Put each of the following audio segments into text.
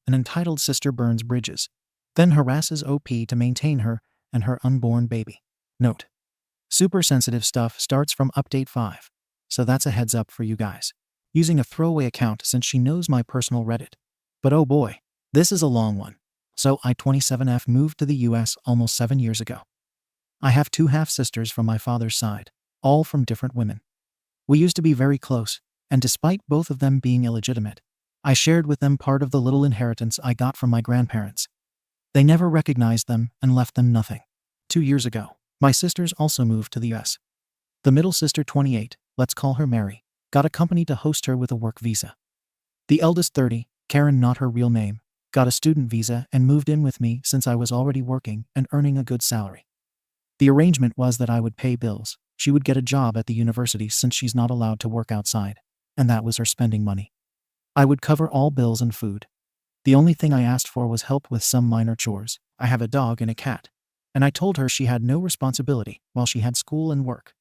an entitled sister burns bridges, then harasses OP to maintain her and her unborn baby. Note: super sensitive stuff starts from update 5. So that's a heads up for you guys. Using a throwaway account since she knows my personal Reddit. But oh boy, this is a long one. So I 27F moved to the US almost 7 years ago. I have 2 half-sisters from my father's side, all from different women. We used to be very close, and despite both of them being illegitimate, I shared with them part of the little inheritance I got from my grandparents. They never recognized them and left them nothing. 2 years ago, my sisters also moved to the US. The middle sister, 28, let's call her Mary, got a company to host her with a work visa. The eldest, 30, Karen, not her real name, got a student visa and moved in with me since I was already working and earning a good salary. The arrangement was that I would pay bills, she would get a job at the university since she's not allowed to work outside, and that was her spending money. I would cover all bills and food. The only thing I asked for was help with some minor chores. I have a dog and a cat, and I told her she had no responsibility while she had school and work.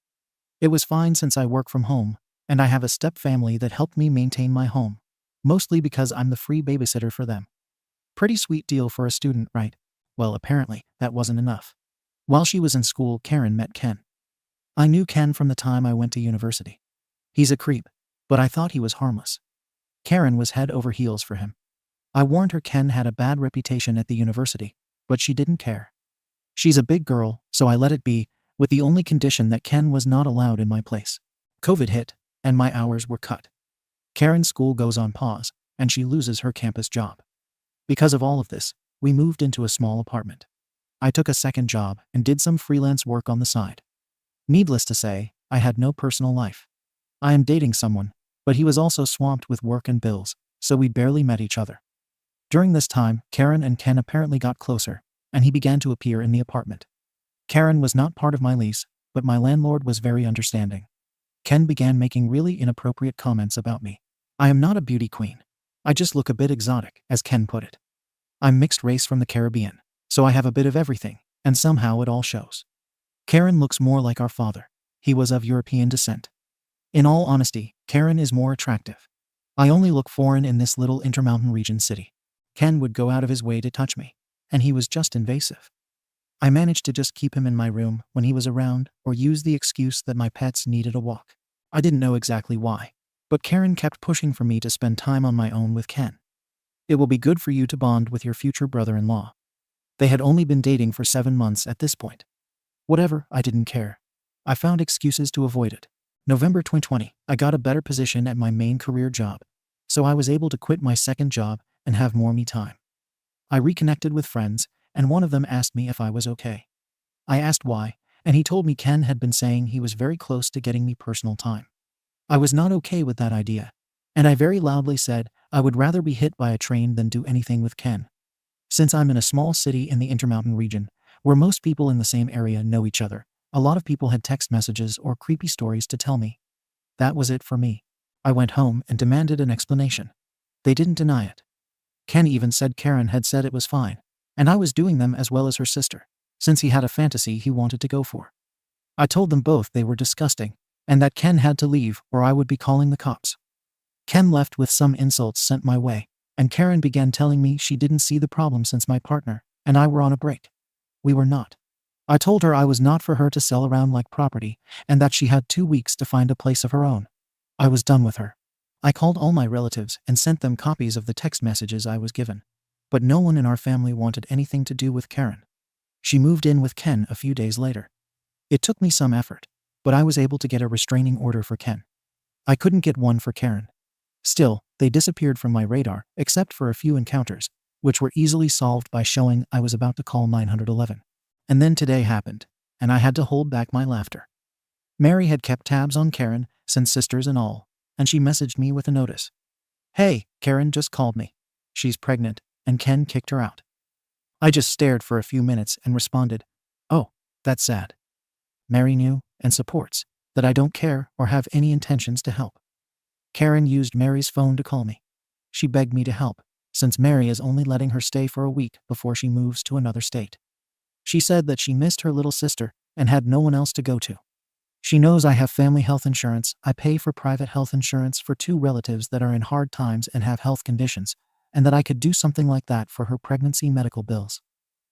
It was fine since I work from home, and I have a step family that helped me maintain my home, mostly because I'm the free babysitter for them. Pretty sweet deal for a student, right? Well, apparently, that wasn't enough. While she was in school, Karen met Ken. I knew Ken from the time I went to university. He's a creep, but I thought he was harmless. Karen was head over heels for him. I warned her Ken had a bad reputation at the university, but she didn't care. She's a big girl, so I let it be, with the only condition that Ken was not allowed in my place. COVID hit, and my hours were cut. Karen's school goes on pause, and she loses her campus job. Because of all of this, we moved into a small apartment. I took a second job and did some freelance work on the side. Needless to say, I had no personal life. I am dating someone, but he was also swamped with work and bills, so we barely met each other. During this time, Karen and Ken apparently got closer, and he began to appear in the apartment. Karen was not part of my lease, but my landlord was very understanding. Ken began making really inappropriate comments about me. I am not a beauty queen. I just look a bit exotic, as Ken put it. I'm mixed race from the Caribbean, so I have a bit of everything, and somehow it all shows. Karen looks more like our father. He was of European descent. In all honesty, Karen is more attractive. I only look foreign in this little intermountain region city. Ken would go out of his way to touch me, and he was just invasive. I managed to just keep him in my room when he was around or use the excuse that my pets needed a walk. I didn't know exactly why, but Karen kept pushing for me to spend time on my own with Ken. It will be good for you to bond with your future brother-in-law. They had only been dating for 7 months at this point. Whatever, I didn't care. I found excuses to avoid it. November 2020, I got a better position at my main career job, so I was able to quit my second job and have more me time. I reconnected with friends, and one of them asked me if I was okay. I asked why, and he told me Ken had been saying he was very close to getting me personal time. I was not okay with that idea, and I very loudly said I would rather be hit by a train than do anything with Ken. Since I'm in a small city in the Intermountain region, where most people in the same area know each other, a lot of people had text messages or creepy stories to tell me. That was it for me. I went home and demanded an explanation. They didn't deny it. Ken even said Karen had said it was fine, and I was doing them as well as her sister, since he had a fantasy he wanted to go for. I told them both they were disgusting, and that Ken had to leave or I would be calling the cops. Ken left with some insults sent my way, and Karen began telling me she didn't see the problem since my partner and I were on a break. We were not. I told her I was not for her to sell around like property, and that she had 2 weeks to find a place of her own. I was done with her. I called all my relatives and sent them copies of the text messages I was given. But no one in our family wanted anything to do with Karen. She moved in with Ken a few days later. It took me some effort, but I was able to get a restraining order for Ken. I couldn't get one for Karen. Still, they disappeared from my radar, except for a few encounters, which were easily solved by showing I was about to call 911. And then today happened, and I had to hold back my laughter. Mary had kept tabs on Karen, since sisters and all, and she messaged me with a notice. Hey, Karen just called me. She's pregnant, and Ken kicked her out. I just stared for a few minutes and responded, oh, that's sad. Mary knew, and supports, that I don't care or have any intentions to help. Karen used Mary's phone to call me. She begged me to help, since Mary is only letting her stay for a week before she moves to another state. She said that she missed her little sister and had no one else to go to. She knows I have family health insurance. I pay for private health insurance for 2 relatives that are in hard times and have health conditions, and that I could do something like that for her pregnancy medical bills.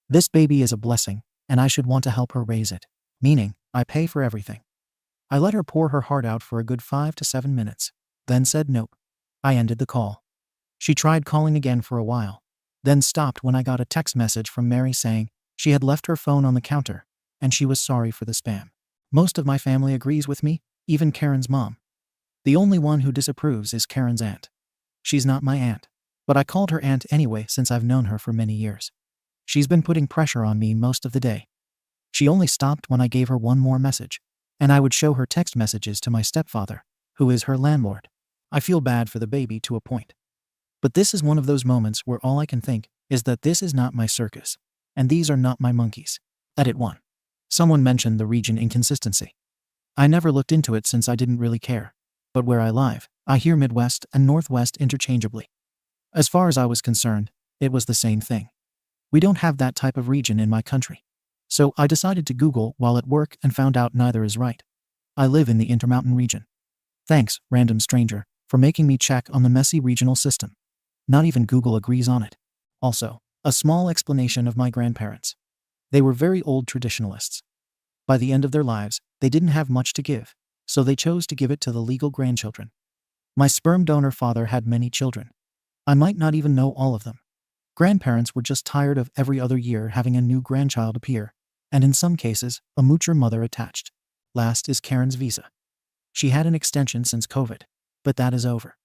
This baby is a blessing, and I should want to help her raise it. Meaning, I pay for everything. I let her pour her heart out for a good 5 to 7 minutes, then said nope. I ended the call. She tried calling again for a while, then stopped when I got a text message from Mary saying she had left her phone on the counter, and she was sorry for the spam. Most of my family agrees with me, even Karen's mom. The only one who disapproves is Karen's aunt. She's not my aunt, but I called her aunt anyway since I've known her for many years. She's been putting pressure on me most of the day. She only stopped when I gave her one more message, and I would show her text messages to my stepfather, who is her landlord. I feel bad for the baby to a point. But this is one of those moments where all I can think is that this is not my circus, and these are not my monkeys. Edit 1. Someone mentioned the region inconsistency. I never looked into it since I didn't really care. But where I live, I hear Midwest and Northwest interchangeably. As far as I was concerned, it was the same thing. We don't have that type of region in my country. So I decided to Google while at work and found out neither is right. I live in the Intermountain region. Thanks, random stranger, for making me check on the messy regional system. Not even Google agrees on it. Also, a small explanation of my grandparents. They were very old traditionalists. By the end of their lives, they didn't have much to give, so they chose to give it to the legal grandchildren. My sperm donor father had many children. I might not even know all of them. Grandparents were just tired of every other year having a new grandchild appear, and in some cases, a moocher mother attached. Last is Karen's visa. She had an extension since COVID, but that is over.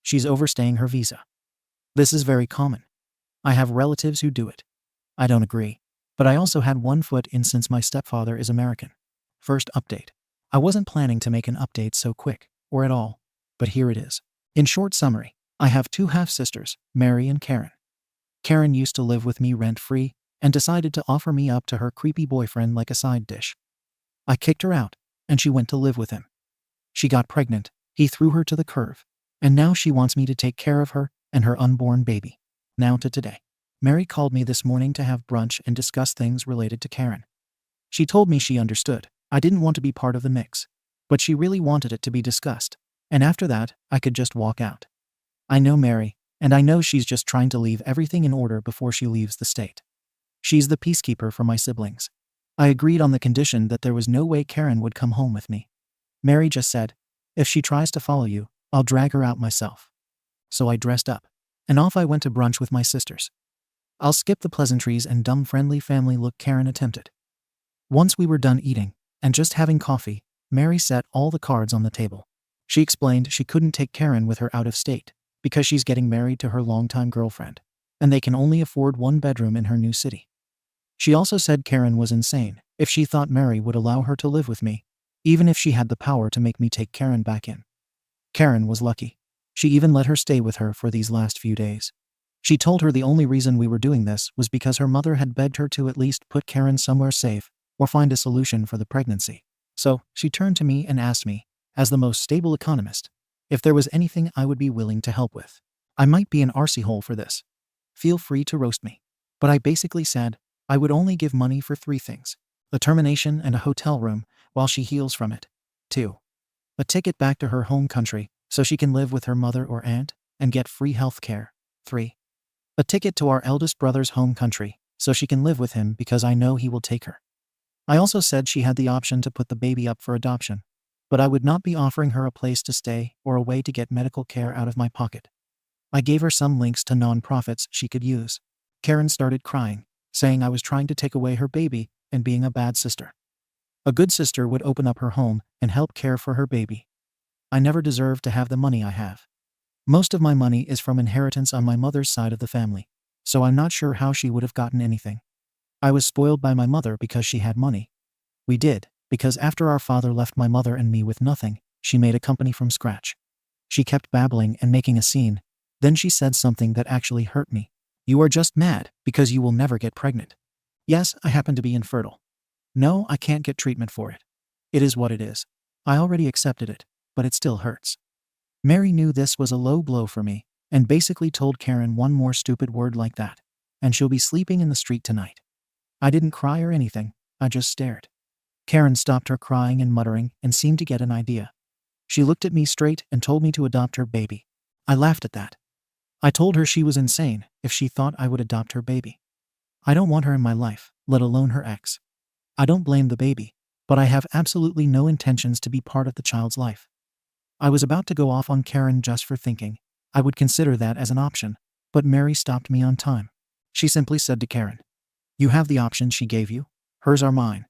She's overstaying her visa. This is very common. I have relatives who do it. I don't agree, but I also had one foot in since my stepfather is American. First update. I wasn't planning to make an update so quick, or at all, but here it is. In short summary, I have two half-sisters, Mary and Karen. Karen used to live with me rent-free and decided to offer me up to her creepy boyfriend like a side dish. I kicked her out, and she went to live with him. She got pregnant, he threw her to the curb, and now she wants me to take care of her and her unborn baby. Now to today. Mary called me this morning to have brunch and discuss things related to Karen. She told me she understood. I didn't want to be part of the mix, but she really wanted it to be discussed, and after that, I could just walk out. I know Mary, and I know she's just trying to leave everything in order before she leaves the state. She's the peacekeeper for my siblings. I agreed on the condition that there was no way Karen would come home with me. Mary just said, if she tries to follow you, I'll drag her out myself. So I dressed up, and off I went to brunch with my sisters. I'll skip the pleasantries and dumb friendly family look Karen attempted. Once we were done eating, and just having coffee, Mary set all the cards on the table. She explained she couldn't take Karen with her out of state, because she's getting married to her longtime girlfriend, and they can only afford one bedroom in her new city. She also said Karen was insane if she thought Mary would allow her to live with me, even if she had the power to make me take Karen back in. Karen was lucky. She even let her stay with her for these last few days. She told her the only reason we were doing this was because her mother had begged her to at least put Karen somewhere safe or find a solution for the pregnancy. So, she turned to me and asked me, as the most stable economist, if there was anything I would be willing to help with. I might be an arsehole for this. Feel free to roast me. But I basically said, I would only give money for 3 things. A termination and a hotel room while she heals from it. 2. A ticket back to her home country so she can live with her mother or aunt and get free health care. 3. A ticket to our eldest brother's home country so she can live with him because I know he will take her. I also said she had the option to put the baby up for adoption, but I would not be offering her a place to stay or a way to get medical care out of my pocket. I gave her some links to nonprofits she could use. Karen started crying, saying I was trying to take away her baby and being a bad sister. A good sister would open up her home and help care for her baby. I never deserved to have the money I have. Most of my money is from inheritance on my mother's side of the family, so I'm not sure how she would have gotten anything. I was spoiled by my mother because she had money. We did, because after our father left my mother and me with nothing, she made a company from scratch. She kept babbling and making a scene. Then she said something that actually hurt me. You are just mad because you will never get pregnant. Yes, I happen to be infertile. No, I can't get treatment for it. It is what it is. I already accepted it, but it still hurts. Mary knew this was a low blow for me and basically told Karen one more stupid word like that, and she'll be sleeping in the street tonight. I didn't cry or anything, I just stared. Karen stopped her crying and muttering and seemed to get an idea. She looked at me straight and told me to adopt her baby. I laughed at that. I told her she was insane if she thought I would adopt her baby. I don't want her in my life, let alone her ex. I don't blame the baby, but I have absolutely no intentions to be part of the child's life. I was about to go off on Karen just for thinking I would consider that as an option, but Mary stopped me on time. She simply said to Karen, "You have the options she gave you. Hers are mine.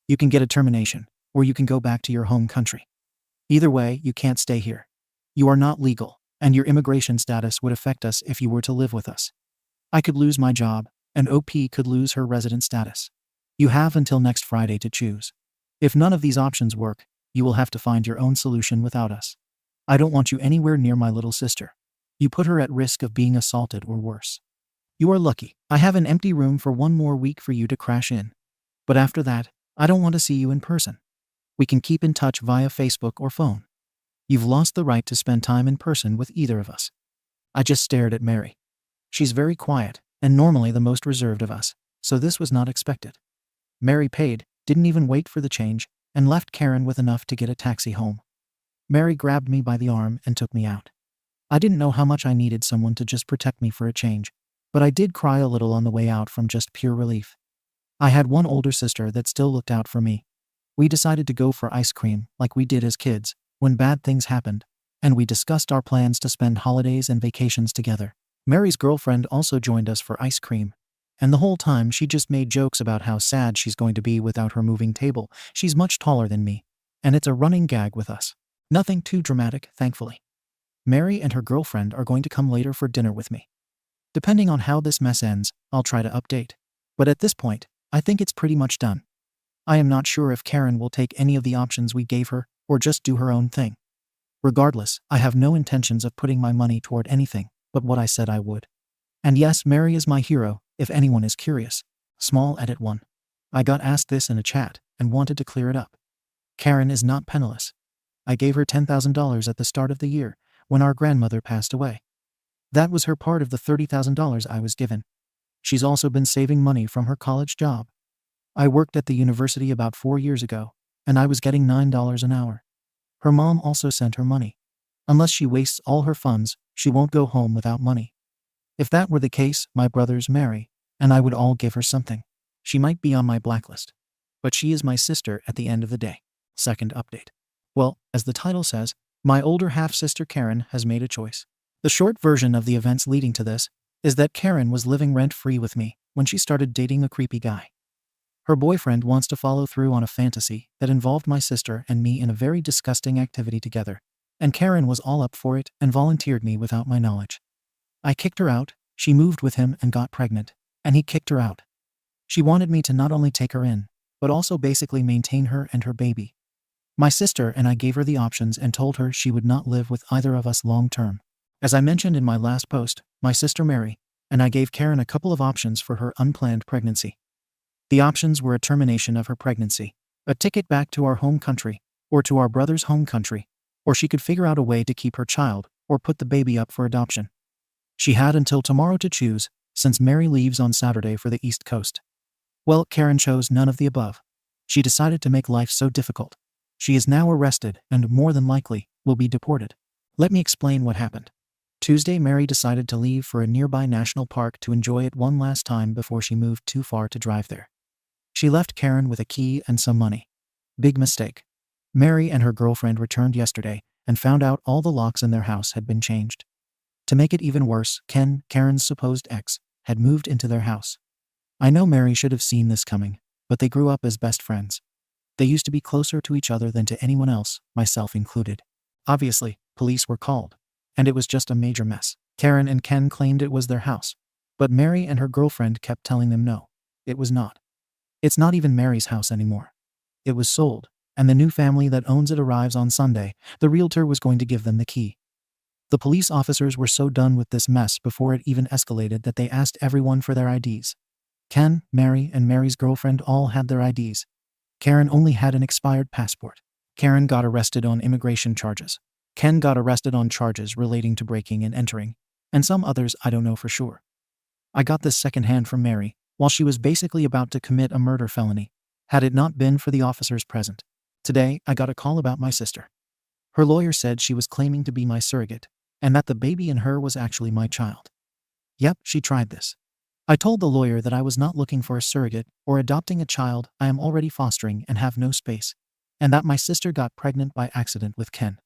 You can get a termination, or you can go back to your home country. Either way, you can't stay here. You are not legal, and your immigration status would affect us if you were to live with us. I could lose my job, and OP could lose her resident status. You have until next Friday to choose. If none of these options work, you will have to find your own solution without us. I don't want you anywhere near my little sister. You put her at risk of being assaulted or worse. You are lucky. I have an empty room for one more week for you to crash in. But after that, I don't want to see you in person. We can keep in touch via Facebook or phone. You've lost the right to spend time in person with either of us." I just stared at Mary. She's very quiet, and normally the most reserved of us, so this was not expected. Mary paid, didn't even wait for the change, and left Karen with enough to get a taxi home. Mary grabbed me by the arm and took me out. I didn't know how much I needed someone to just protect me for a change, but I did cry a little on the way out from just pure relief. I had one older sister that still looked out for me. We decided to go for ice cream like we did as kids when bad things happened, and we discussed our plans to spend holidays and vacations together. Mary's girlfriend also joined us for ice cream, and the whole time she just made jokes about how sad she's going to be without her moving table. She's much taller than me, and it's a running gag with us. Nothing too dramatic, thankfully. Mary and her girlfriend are going to come later for dinner with me. Depending on how this mess ends, I'll try to update. But at this point, I think it's pretty much done. I am not sure if Karen will take any of the options we gave her or just do her own thing. Regardless, I have no intentions of putting my money toward anything but what I said I would. And yes, Mary is my hero, if anyone is curious. Small edit 1. I got asked this in a chat and wanted to clear it up. Karen is not penniless. I gave her $10,000 at the start of the year when our grandmother passed away. That was her part of the $30,000 I was given. She's also been saving money from her college job. I worked at the university about 4 years ago, and I was getting $9 an hour. Her mom also sent her money. Unless she wastes all her funds, she won't go home without money. If that were the case, my brothers Mary and I would all give her something. She might be on my blacklist, but she is my sister at the end of the day. Second update. Well, as the title says, my older half-sister Karen has made a choice. The short version of the events leading to this is that Karen was living rent-free with me when she started dating a creepy guy. Her boyfriend wants to follow through on a fantasy that involved my sister and me in a very disgusting activity together, and Karen was all up for it and volunteered me without my knowledge. I kicked her out, she moved with him and got pregnant, and he kicked her out. She wanted me to not only take her in, but also basically maintain her and her baby. My sister and I gave her the options and told her she would not live with either of us long term. As I mentioned in my last post, my sister Mary and I gave Karen a couple of options for her unplanned pregnancy. The options were a termination of her pregnancy, a ticket back to our home country, or to our brother's home country, or she could figure out a way to keep her child, or put the baby up for adoption. She had until tomorrow to choose, since Mary leaves on Saturday for the East Coast. Well, Karen chose none of the above. She decided to make life so difficult. She is now arrested and, more than likely, will be deported. Let me explain what happened. Tuesday, Mary decided to leave for a nearby national park to enjoy it one last time before she moved too far to drive there. She left Karen with a key and some money. Big mistake. Mary and her girlfriend returned yesterday and found out all the locks in their house had been changed. To make it even worse, Ken, Karen's supposed ex, had moved into their house. I know Mary should have seen this coming, but they grew up as best friends. They used to be closer to each other than to anyone else, myself included. Obviously, police were called, and it was just a major mess. Karen and Ken claimed it was their house, but Mary and her girlfriend kept telling them no, it was not. It's not even Mary's house anymore. It was sold, and the new family that owns it arrives on Sunday. The realtor was going to give them the key. The police officers were so done with this mess before it even escalated that they asked everyone for their IDs. Ken, Mary, and Mary's girlfriend all had their IDs. Karen only had an expired passport. Karen got arrested on immigration charges. Ken got arrested on charges relating to breaking and entering, and some others I don't know for sure. I got this secondhand from Mary, while she was basically about to commit a murder felony, had it not been for the officers present. Today, I got a call about my sister. Her lawyer said she was claiming to be my surrogate, and that the baby in her was actually my child. Yep, she tried this. I told the lawyer that I was not looking for a surrogate or adopting a child I am already fostering and have no space, and that my sister got pregnant by accident with Ken.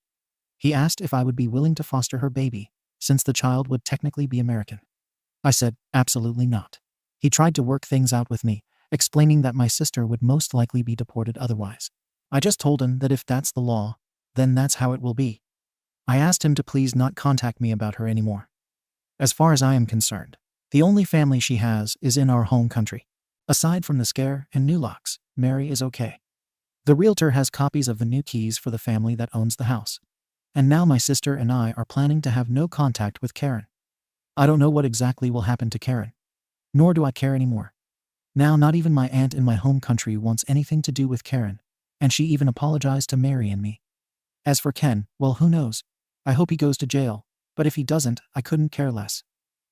He asked if I would be willing to foster her baby, since the child would technically be American. I said, absolutely not. He tried to work things out with me, explaining that my sister would most likely be deported otherwise. I just told him that if that's the law, then that's how it will be. I asked him to please not contact me about her anymore. As far as I am concerned, the only family she has is in our home country. Aside from the scare and new locks, Mary is okay. The realtor has copies of the new keys for the family that owns the house. And now my sister and I are planning to have no contact with Karen. I don't know what exactly will happen to Karen. Nor do I care anymore. Now not even my aunt in my home country wants anything to do with Karen, and she even apologized to Mary and me. As for Ken, well, who knows? I hope he goes to jail, but if he doesn't, I couldn't care less.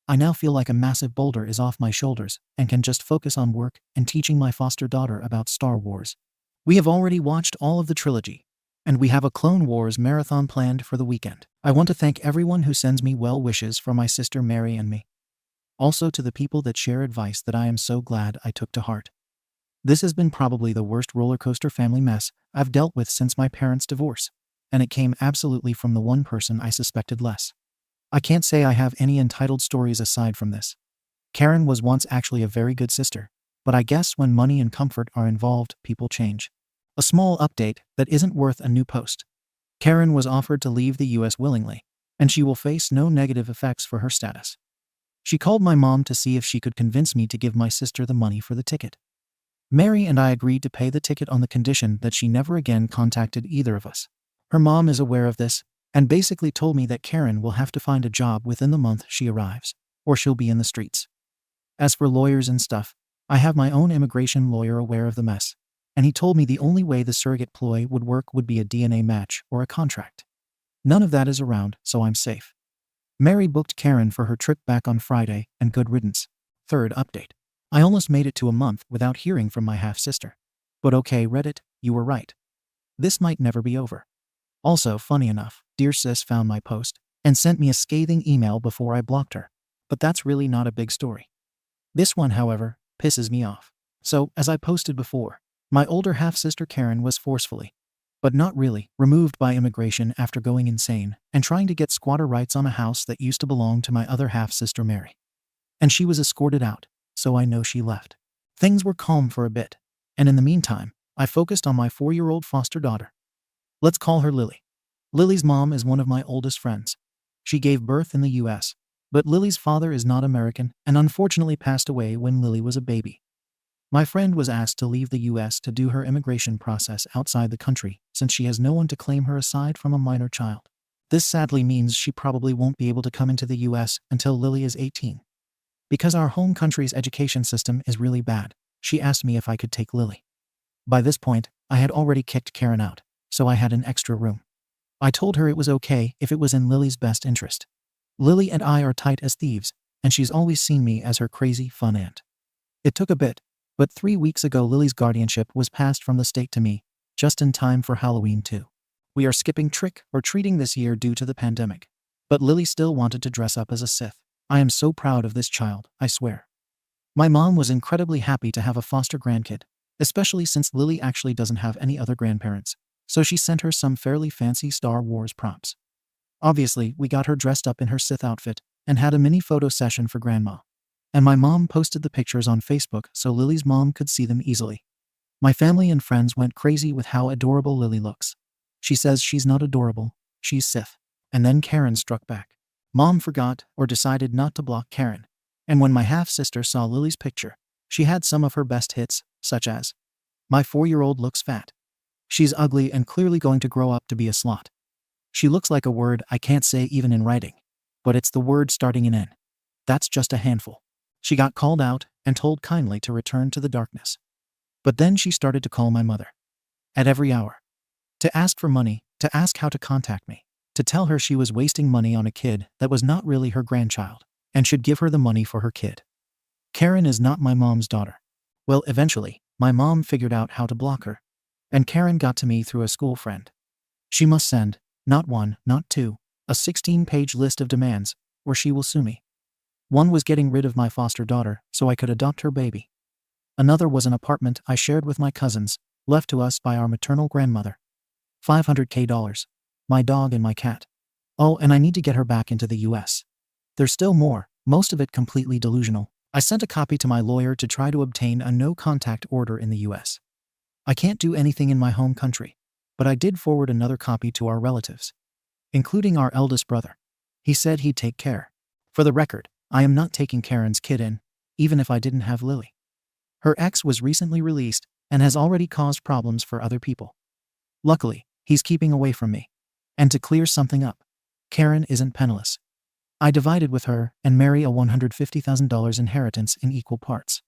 I now feel like a massive boulder is off my shoulders and can just focus on work and teaching my foster daughter about Star Wars. We have already watched all of the trilogy, and we have a Clone Wars marathon planned for the weekend. I want to thank everyone who sends me well wishes for my sister Mary and me. Also to the people that share advice that I am so glad I took to heart. This has been probably the worst roller coaster family mess I've dealt with since my parents' divorce, and it came absolutely from the one person I suspected less. I can't say I have any entitled stories aside from this. Karen was once actually a very good sister, but I guess when money and comfort are involved, people change. A small update that isn't worth a new post. Karen was offered to leave the US willingly, and she will face no negative effects for her status. She called my mom to see if she could convince me to give my sister the money for the ticket. Mary and I agreed to pay the ticket on the condition that she never again contacted either of us. Her mom is aware of this, and basically told me that Karen will have to find a job within the month she arrives, or she'll be in the streets. As for lawyers and stuff, I have my own immigration lawyer aware of the mess, and he told me the only way the surrogate ploy would work would be a DNA match or a contract. None of that is around, so I'm safe. Mary booked Karen for her trip back on Friday, and good riddance. Third update. I almost made it to a month without hearing from my half-sister. But okay, Reddit, you were right. This might never be over. Also, funny enough, dear sis found my post and sent me a scathing email before I blocked her. But that's really not a big story. This one, however, pisses me off. So, as I posted before, my older half-sister Karen was forcefully, but not really, removed by immigration after going insane and trying to get squatter rights on a house that used to belong to my other half-sister Mary. And she was escorted out, so I know she left. Things were calm for a bit, and in the meantime, I focused on my 4-year-old foster daughter. Let's call her Lily. Lily's mom is one of my oldest friends. She gave birth in the US, but Lily's father is not American and unfortunately passed away when Lily was a baby. My friend was asked to leave the US to do her immigration process outside the country since she has no one to claim her aside from a minor child. This sadly means she probably won't be able to come into the US until Lily is 18. Because our home country's education system is really bad, she asked me if I could take Lily. By this point, I had already kicked Karen out, so I had an extra room. I told her it was okay if it was in Lily's best interest. Lily and I are tight as thieves, and she's always seen me as her crazy, fun aunt. It took a bit, but 3 weeks ago Lily's guardianship was passed from the state to me, just in time for Halloween too. We are skipping trick or treating this year due to the pandemic, but Lily still wanted to dress up as a Sith. I am so proud of this child, I swear. My mom was incredibly happy to have a foster grandkid, especially since Lily actually doesn't have any other grandparents, so she sent her some fairly fancy Star Wars props. Obviously, we got her dressed up in her Sith outfit and had a mini photo session for Grandma. And my mom posted the pictures on Facebook so Lily's mom could see them easily. My family and friends went crazy with how adorable Lily looks. She says she's not adorable, she's Sith. And then Karen struck back. Mom forgot or decided not to block Karen. And when my half-sister saw Lily's picture, she had some of her best hits, such as, "My 4-year-old looks fat. She's ugly and clearly going to grow up to be a slut. She looks like a word I can't say even in writing, but it's the word starting in N. That's just a handful." She got called out and told kindly to return to the darkness. But then she started to call my mother. At every hour. To ask for money, to ask how to contact me, to tell her she was wasting money on a kid that was not really her grandchild, and should give her the money for her kid. Karen is not my mom's daughter. Well, eventually, my mom figured out how to block her, and Karen got to me through a school friend. She must send, not 1, not 2, A 16-page list of demands, or she will sue me. One was getting rid of my foster daughter so I could adopt her baby. Another was an apartment I shared with my cousins, left to us by our maternal grandmother. $500K. My dog and my cat. Oh, and I need to get her back into the US. There's still more, most of it completely delusional. I sent a copy to my lawyer to try to obtain a no-contact order in the US. I can't do anything in my home country, but I did forward another copy to our relatives, including our eldest brother. He said he'd take care. For the record, I am not taking Karen's kid in, even if I didn't have Lily. Her ex was recently released and has already caused problems for other people. Luckily, he's keeping away from me. And to clear something up, Karen isn't penniless. I divided with her and marry a $150,000 inheritance in equal parts.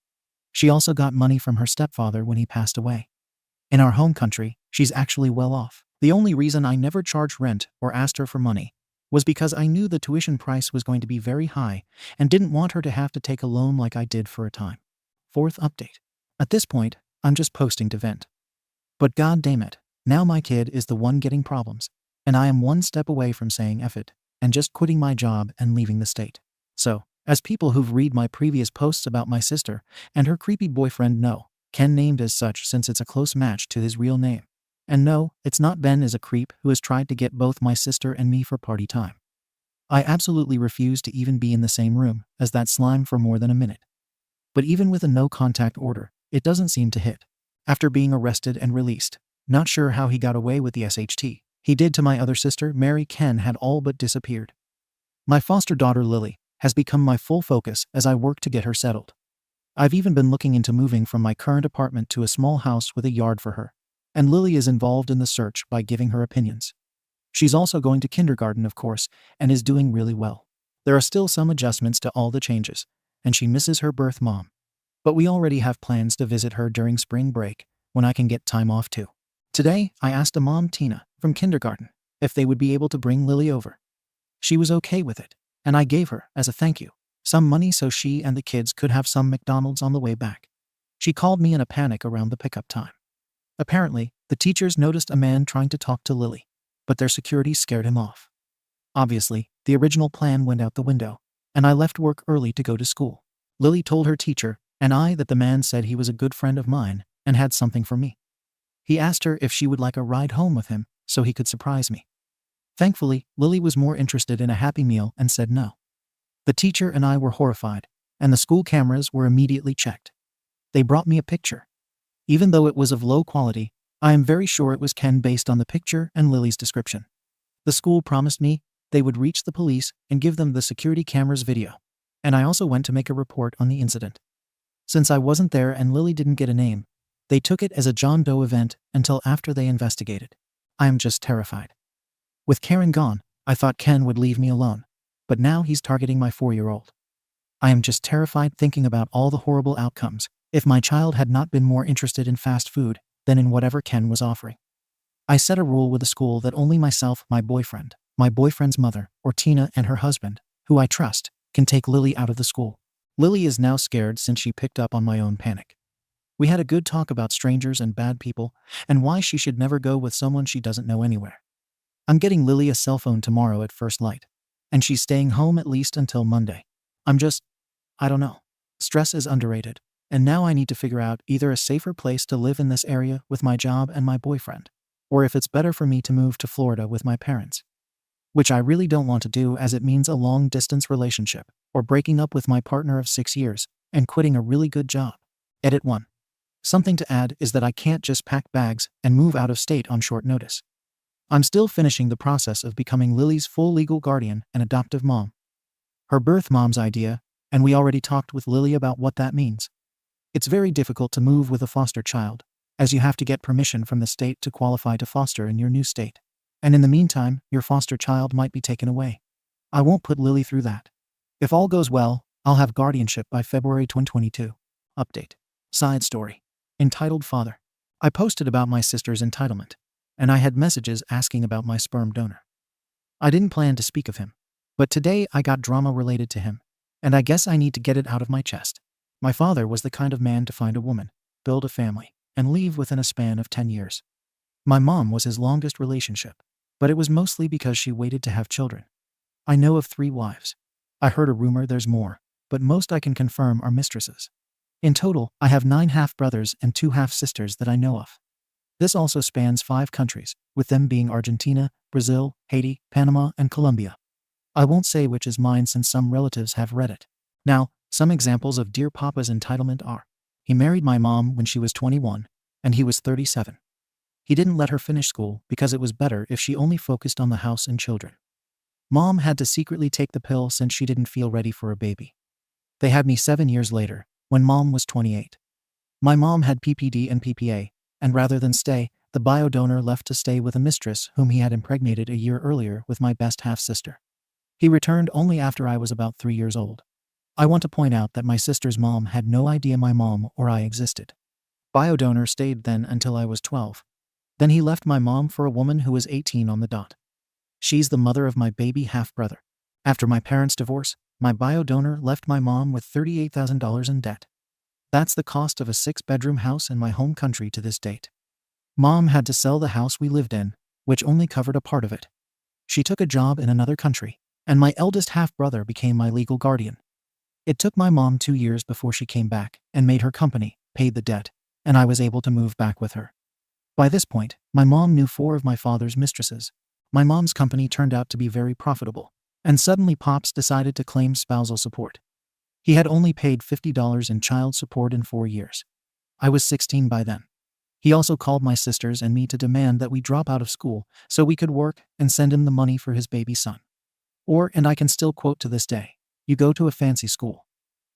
She also got money from her stepfather when he passed away. In our home country, she's actually well off. The only reason I never charged rent or asked her for money was because I knew the tuition price was going to be very high and didn't want her to have to take a loan like I did for a time. Fourth update. At this point, I'm just posting to vent. But god damn it, now my kid is the one getting problems, and I am one step away from saying F it and just quitting my job and leaving the state. So, as people who've read my previous posts about my sister and her creepy boyfriend know, Ken named as such since it's a close match to his real name. And no, it's not Ben is a creep who has tried to get both my sister and me for party time. I absolutely refuse to even be in the same room as that slime for more than a minute. But even with a no-contact order, it doesn't seem to hit. After being arrested and released, not sure how he got away with the SHT he did to my other sister, Mary, Ken had all but disappeared. My foster daughter, Lily, has become my full focus as I work to get her settled. I've even been looking into moving from my current apartment to a small house with a yard for her, and Lily is involved in the search by giving her opinions. She's also going to kindergarten, of course, and is doing really well. There are still some adjustments to all the changes, and she misses her birth mom. But we already have plans to visit her during spring break, when I can get time off too. Today, I asked a mom, Tina, from kindergarten, if they would be able to bring Lily over. She was okay with it, and I gave her, as a thank you, some money so she and the kids could have some McDonald's on the way back. She called me in a panic around the pickup time. Apparently, the teachers noticed a man trying to talk to Lily, but their security scared him off. Obviously, the original plan went out the window, and I left work early to go to school. Lily told her teacher and I that the man said he was a good friend of mine and had something for me. He asked her if she would like a ride home with him so he could surprise me. Thankfully, Lily was more interested in a Happy Meal and said no. The teacher and I were horrified, and the school cameras were immediately checked. They brought me a picture. Even though it was of low quality, I am very sure it was Ken based on the picture and Lily's description. The school promised me they would reach the police and give them the security cameras video, and I also went to make a report on the incident. Since I wasn't there and Lily didn't get a name, they took it as a John Doe event until after they investigated. I am just terrified. With Karen gone, I thought Ken would leave me alone, but now he's targeting my 4-year-old. I am just terrified thinking about all the horrible outcomes if my child had not been more interested in fast food than in whatever Ken was offering. I set a rule with the school that only myself, my boyfriend's mother, or Tina and her husband, who I trust, can take Lily out of the school. Lily is now scared since she picked up on my own panic. We had a good talk about strangers and bad people and why she should never go with someone she doesn't know anywhere. I'm getting Lily a cell phone tomorrow at first light, and she's staying home at least until Monday. I don't know. Stress is underrated, and now I need to figure out either a safer place to live in this area with my job and my boyfriend, or if it's better for me to move to Florida with my parents. Which I really don't want to do as it means a long-distance relationship, or breaking up with my partner of 6 years, and quitting a really good job. Edit 1. Something to add is that I can't just pack bags and move out of state on short notice. I'm still finishing the process of becoming Lily's full legal guardian and adoptive mom. Her birth mom's idea, and we already talked with Lily about what that means. It's very difficult to move with a foster child, as you have to get permission from the state to qualify to foster in your new state. And in the meantime, your foster child might be taken away. I won't put Lily through that. If all goes well, I'll have guardianship by February 2022. Update. Side story. Entitled Father. I posted about my sister's entitlement, and I had messages asking about my sperm donor. I didn't plan to speak of him, but today I got drama related to him, and I guess I need to get it out of my chest. My father was the kind of man to find a woman, build a family, and leave within a span of 10 years. My mom was his longest relationship. but it was mostly because she waited to have children. I know of 3 wives. I heard a rumor there's more, but most I can confirm are mistresses. In total, I have 9 half-brothers and 2 half-sisters that I know of. This also spans 5 countries, with them being Argentina, Brazil, Haiti, Panama, and Colombia. I won't say which is mine since some relatives have read it. Now, some examples of Dear Papa's entitlement are: he married my mom when she was 21, and he was 37. He didn't let her finish school because it was better if she only focused on the house and children. Mom had to secretly take the pill since she didn't feel ready for a baby. They had me 7 years later, when mom was 28. My mom had PPD and PPA, and rather than stay, the bio-donor left to stay with a mistress whom he had impregnated a year earlier with my best half-sister. He returned only after I was about 3 years old. I want to point out that my sister's mom had no idea my mom or I existed. Bio-donor stayed then until I was 12. Then he left my mom for a woman who was 18 on the dot. She's the mother of my baby half-brother. After my parents' divorce, my bio-donor left my mom with $38,000 in debt. That's the cost of a 6-bedroom house in my home country to this date. Mom had to sell the house we lived in, which only covered a part of it. She took a job in another country, and my eldest half-brother became my legal guardian. It took my mom 2 years before she came back and made her company, paid the debt, and I was able to move back with her. By this point, my mom knew 4 of my father's mistresses. My mom's company turned out to be very profitable, and suddenly Pops decided to claim spousal support. He had only paid $50 in child support in 4 years. I was 16 by then. He also called my sisters and me to demand that we drop out of school so we could work and send him the money for his baby son. And I can still quote to this day, "You go to a fancy school,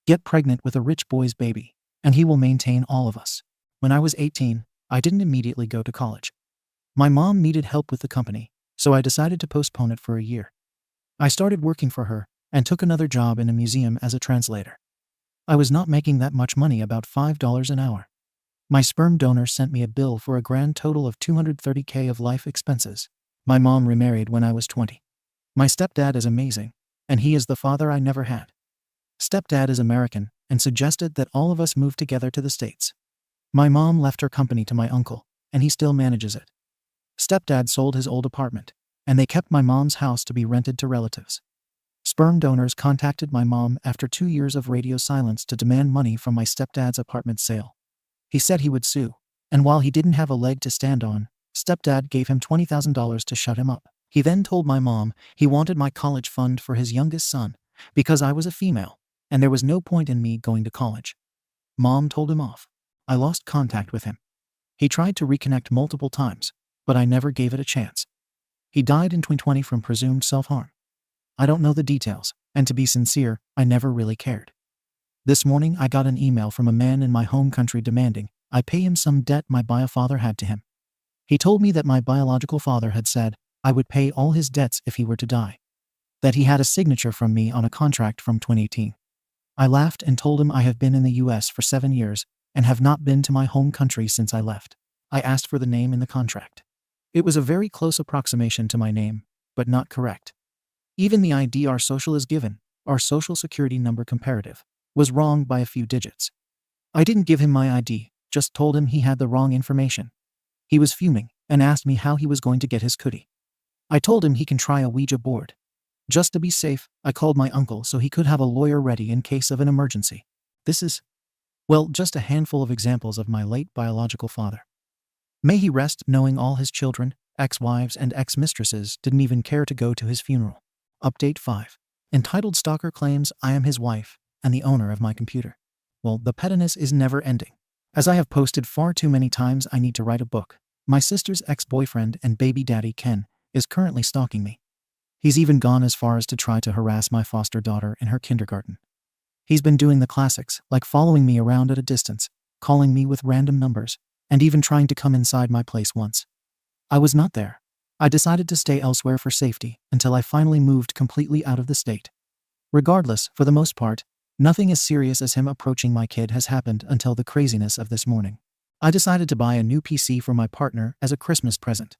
get pregnant with a rich boy's baby, and he will maintain all of us." When I was 18, I didn't immediately go to college. My mom needed help with the company, so I decided to postpone it for a year. I started working for her and took another job in a museum as a translator. I was not making that much money, about $5 an hour. My sperm donor sent me a bill for a grand total of $230K of life expenses. My mom remarried when I was 20. My stepdad is amazing, and he is the father I never had. Stepdad is American and suggested that all of us move together to the States. My mom left her company to my uncle, and he still manages it. Stepdad sold his old apartment, and they kept my mom's house to be rented to relatives. Sperm donors contacted my mom after 2 years of radio silence to demand money from my stepdad's apartment sale. He said he would sue, and while he didn't have a leg to stand on, stepdad gave him $20,000 to shut him up. He then told my mom he wanted my college fund for his youngest son because I was a female, and there was no point in me going to college. Mom told him off. I lost contact with him. He tried to reconnect multiple times, but I never gave it a chance. He died in 2020 from presumed self-harm. I don't know the details, and to be sincere, I never really cared. This morning I got an email from a man in my home country demanding I pay him some debt my bio-father had to him. He told me that my biological father had said I would pay all his debts if he were to die. That he had a signature from me on a contract from 2018. I laughed and told him I have been in the US for 7 years and have not been to my home country since I left. I asked for the name in the contract. It was a very close approximation to my name, but not correct. Even the ID our social is given, our social security number comparative, was wrong by a few digits. I didn't give him my ID, just told him he had the wrong information. He was fuming and asked me how he was going to get his cootie. I told him he can try a Ouija board. Just to be safe, I called my uncle so he could have a lawyer ready in case of an emergency. This is, well, just a handful of examples of my late biological father. May he rest knowing all his children, ex-wives and ex-mistresses didn't even care to go to his funeral. Update 5. Entitled Stalker claims I am his wife and the owner of my computer. Well, the pettiness is never ending. As I have posted far too many times, I need to write a book. My sister's ex-boyfriend and baby daddy, Ken, is currently stalking me. He's even gone as far as to try to harass my foster daughter in her kindergarten. He's been doing the classics, like following me around at a distance, calling me with random numbers, and even trying to come inside my place once. I was not there. I decided to stay elsewhere for safety until I finally moved completely out of the state. Regardless, for the most part, nothing as serious as him approaching my kid has happened until the craziness of this morning. I decided to buy a new PC for my partner as a Christmas present.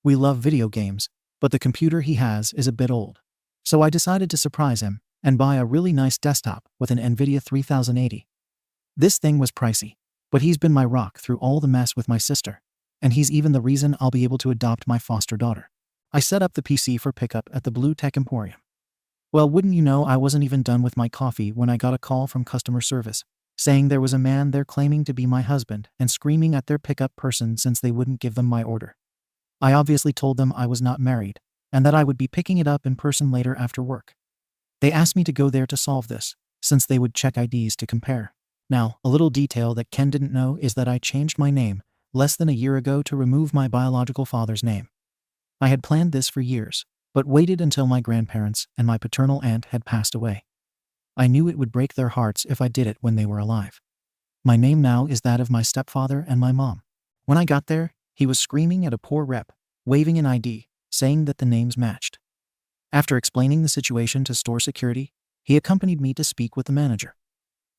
We love video games, but the computer he has is a bit old. So I decided to surprise him and buy a really nice desktop with an NVIDIA 3080. This thing was pricey, but he's been my rock through all the mess with my sister, and he's even the reason I'll be able to adopt my foster daughter. I set up the PC for pickup at the Blue Tech Emporium. Well, wouldn't you know, I wasn't even done with my coffee when I got a call from customer service, saying there was a man there claiming to be my husband and screaming at their pickup person since they wouldn't give them my order. I obviously told them I was not married and that I would be picking it up in person later after work. They asked me to go there to solve this, since they would check IDs to compare. Now, a little detail that Ken didn't know is that I changed my name less than a year ago to remove my biological father's name. I had planned this for years, but waited until my grandparents and my paternal aunt had passed away. I knew it would break their hearts if I did it when they were alive. My name now is that of my stepfather and my mom. When I got there, he was screaming at a poor rep, waving an ID, saying that the names matched. After explaining the situation to store security, he accompanied me to speak with the manager.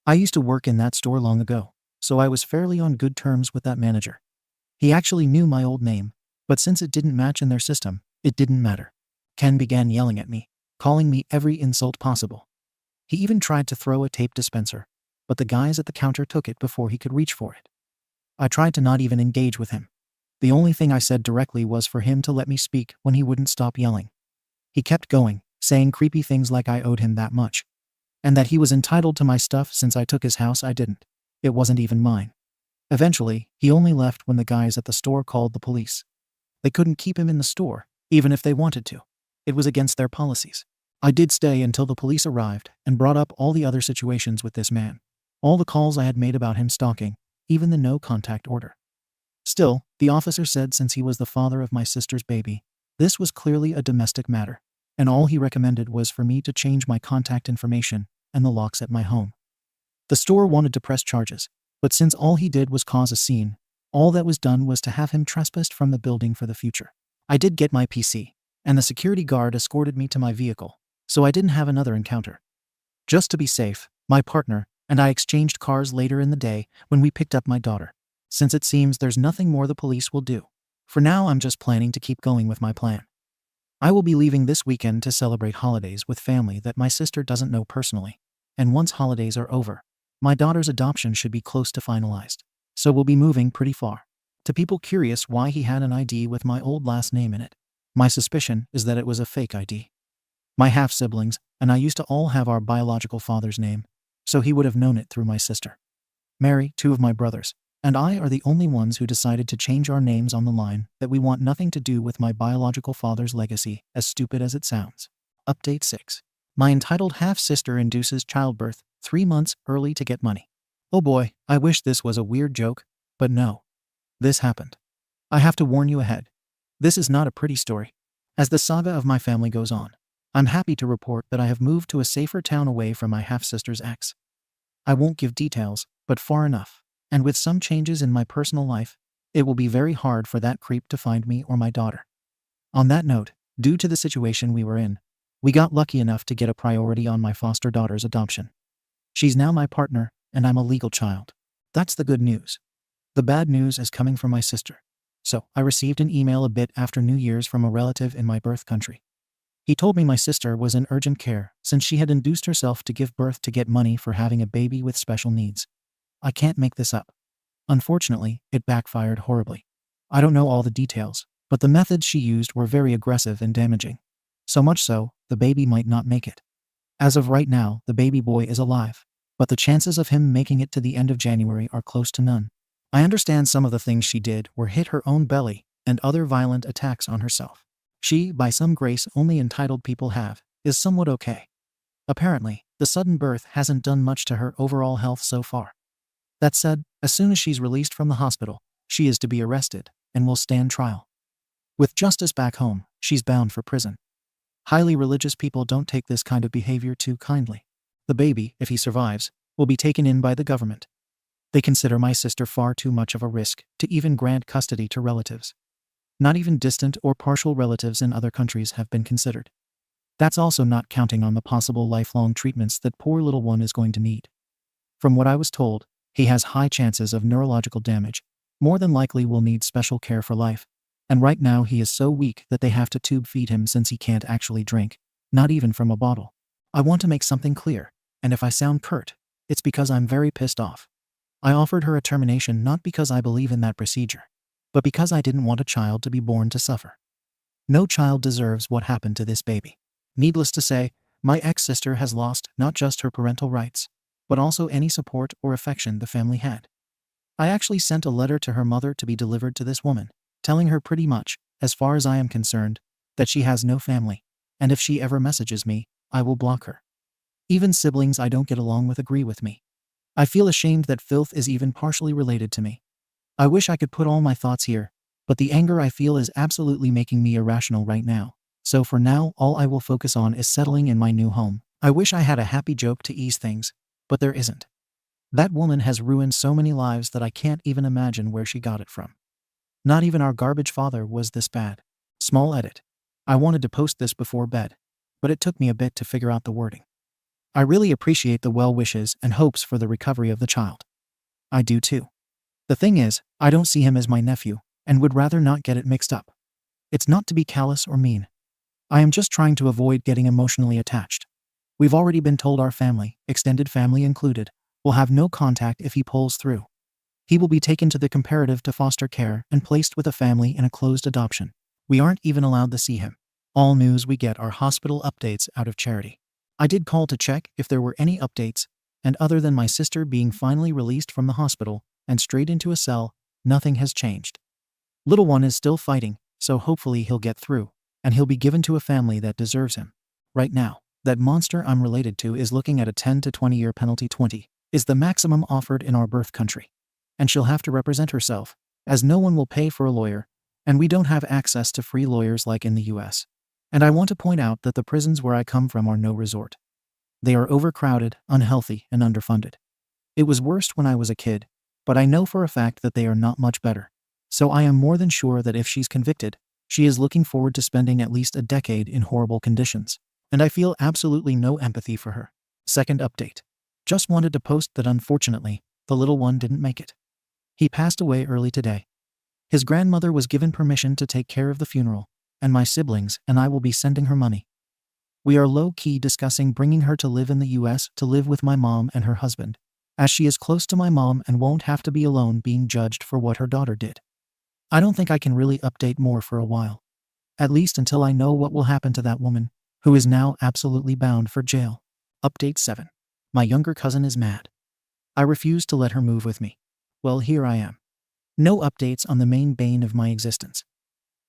I used to work in that store long ago, so I was fairly on good terms with that manager. He actually knew my old name, but since it didn't match in their system, it didn't matter. Ken began yelling at me, calling me every insult possible. He even tried to throw a tape dispenser, but the guys at the counter took it before he could reach for it. I tried to not even engage with him. The only thing I said directly was for him to let me speak when he wouldn't stop yelling. He kept going, saying creepy things like I owed him that much, and that he was entitled to my stuff since I took his house. I didn't. It wasn't even mine. Eventually, he only left when the guys at the store called the police. They couldn't keep him in the store, even if they wanted to. It was against their policies. I did stay until the police arrived and brought up all the other situations with this man, all the calls I had made about him stalking, even the no contact order. Still, the officer said since he was the father of my sister's baby, this was clearly a domestic matter, and all he recommended was for me to change my contact information and the locks at my home. The store wanted to press charges, but since all he did was cause a scene, all that was done was to have him trespassed from the building for the future. I did get my PC, and the security guard escorted me to my vehicle, so I didn't have another encounter. Just to be safe, my partner and I exchanged cars later in the day when we picked up my daughter, since it seems there's nothing more the police will do. For now, I'm just planning to keep going with my plan. I will be leaving this weekend to celebrate holidays with family that my sister doesn't know personally, and once holidays are over, my daughter's adoption should be close to finalized, so we'll be moving pretty far. To people curious why he had an ID with my old last name in it, my suspicion is that it was a fake ID. My half-siblings and I used to all have our biological father's name, so he would have known it through my sister. Mary, two of my brothers, and I are the only ones who decided to change our names on the line that we want nothing to do with my biological father's legacy, as stupid as it sounds. Update 6. My entitled half-sister induces childbirth 3 months early to get money. Oh boy, I wish this was a weird joke, but no. This happened. I have to warn you ahead. This is not a pretty story. As the saga of my family goes on, I'm happy to report that I have moved to a safer town away from my half-sister's ex. I won't give details, but far enough, and with some changes in my personal life, it will be very hard for that creep to find me or my daughter. On that note, due to the situation we were in, we got lucky enough to get a priority on my foster daughter's adoption. She's now my partner, and I'm a legal child. That's the good news. The bad news is coming from my sister. So, I received an email a bit after New Year's from a relative in my birth country. He told me my sister was in urgent care since she had induced herself to give birth to get money for having a baby with special needs. I can't make this up. Unfortunately, it backfired horribly. I don't know all the details, but the methods she used were very aggressive and damaging. So much so, the baby might not make it. As of right now, the baby boy is alive, but the chances of him making it to the end of January are close to none. I understand some of the things she did were hit her own belly and other violent attacks on herself. She, by some grace only entitled people have, is somewhat okay. Apparently, the sudden birth hasn't done much to her overall health so far. That said, as soon as she's released from the hospital, she is to be arrested and will stand trial. With justice back home, she's bound for prison. Highly religious people don't take this kind of behavior too kindly. The baby, if he survives, will be taken in by the government. They consider my sister far too much of a risk to even grant custody to relatives. Not even distant or partial relatives in other countries have been considered. That's also not counting on the possible lifelong treatments that poor little one is going to need. From what I was told, he has high chances of neurological damage, more than likely will need special care for life, and right now he is so weak that they have to tube feed him since he can't actually drink, not even from a bottle. I want to make something clear, and if I sound curt, it's because I'm very pissed off. I offered her a termination not because I believe in that procedure, but because I didn't want a child to be born to suffer. No child deserves what happened to this baby. Needless to say, my ex-sister has lost not just her parental rights, but also any support or affection the family had. I actually sent a letter to her mother to be delivered to this woman, telling her pretty much, as far as I am concerned, that she has no family, and if she ever messages me, I will block her. Even siblings I don't get along with agree with me. I feel ashamed that filth is even partially related to me. I wish I could put all my thoughts here, but the anger I feel is absolutely making me irrational right now. So for now, all I will focus on is settling in my new home. I wish I had a happy joke to ease things, but there isn't. That woman has ruined so many lives that I can't even imagine where she got it from. Not even our garbage father was this bad. Small edit. I wanted to post this before bed, but it took me a bit to figure out the wording. I really appreciate the well wishes and hopes for the recovery of the child. I do too. The thing is, I don't see him as my nephew, and would rather not get it mixed up. It's not to be callous or mean. I am just trying to avoid getting emotionally attached. We've already been told our family, extended family included, will have no contact if he pulls through. He will be taken to the comparative to foster care and placed with a family in a closed adoption. We aren't even allowed to see him. All news we get are hospital updates out of charity. I did call to check if there were any updates, and other than my sister being finally released from the hospital and straight into a cell, nothing has changed. Little one is still fighting, so hopefully he'll get through, and he'll be given to a family that deserves him. Right now, that monster I'm related to is looking at a 10 to 20 year penalty. 20 is the maximum offered in our birth country. And she'll have to represent herself, as no one will pay for a lawyer, and we don't have access to free lawyers like in the US. And I want to point out that the prisons where I come from are no resort. They are overcrowded, unhealthy, and underfunded. It was worst when I was a kid, but I know for a fact that they are not much better. So I am more than sure that if she's convicted, she is looking forward to spending at least a decade in horrible conditions. And I feel absolutely no empathy for her. Second update. Just wanted to post that unfortunately, the little one didn't make it. He passed away early today. His grandmother was given permission to take care of the funeral, and my siblings and I will be sending her money. We are low-key discussing bringing her to live in the US to live with my mom and her husband, as she is close to my mom and won't have to be alone being judged for what her daughter did. I don't think I can really update more for a while, at least until I know what will happen to that woman, who is now absolutely bound for jail. Update 7. My younger cousin is mad. I refuse to let her move with me. Well, here I am. No updates on the main bane of my existence.